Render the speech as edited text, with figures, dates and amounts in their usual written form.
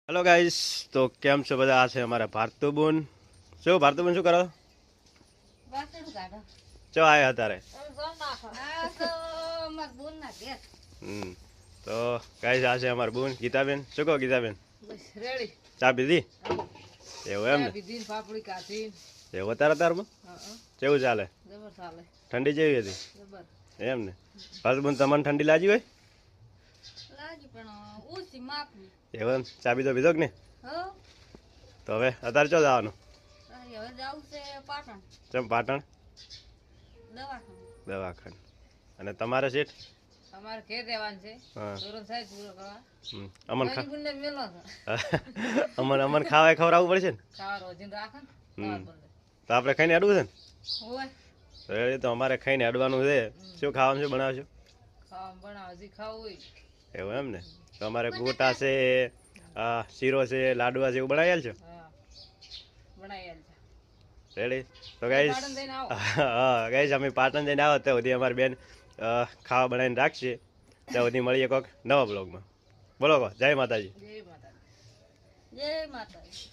Hello guys, તો કેમ છો બધા? આ છે અમારા ભારતુબુન. શું ભારતુબુન શું કરો? ચો આયા અત્યારે? તો ગાઈસ આ છે અમાર બુન ગીતાબેન. શું કહો ગીતાબેન? ચા પીધી? એવું એમ ને? એવું અત્યારમાં કેવું ચાલે? ઠંડી જેવી હતી એમ ને? ભારતુબુન તમને ઠંડી લાગી હોય? એવું એમ? ચા પીધો પીધો કે ને? તો હવે અત્યારે ચો જવાનું? ચમ પાટણ દવાખાને. અને તમારે સીટ? અમારે ઘેર રહેવાનું છે. અમન અમન ખાવા ખવડાવવું પડશે ને? ખાવા રોજીને રાખે ને. તો આપણે ખાઈને અડવું છે ને? હોય તો અમારે ખાઈને અડવાનું છે. શું ખાવાનું શું બનાવશું? ખાવા બનાવે જે ખાવું હોય. એવું એમ ને? તો અમારે ગોટા છે, શીરો છે, લાડવા છે, એવું બનાવી આલ છો? હા બનાવી આલજો. રેડી? તો ગાઈસ પાટણ જઈને આવો. હા ગાઈસ, અમે પાટણ જઈને આવો ત્યાં સુધી અમારી બેન ખાવા બનાવીને રાખશે. ત્યાં સુધી મળીએ કોઈક નવા બ્લોગમાં. બોલો કહો, જય માતાજી. જય માતાજી. જય માતાજી.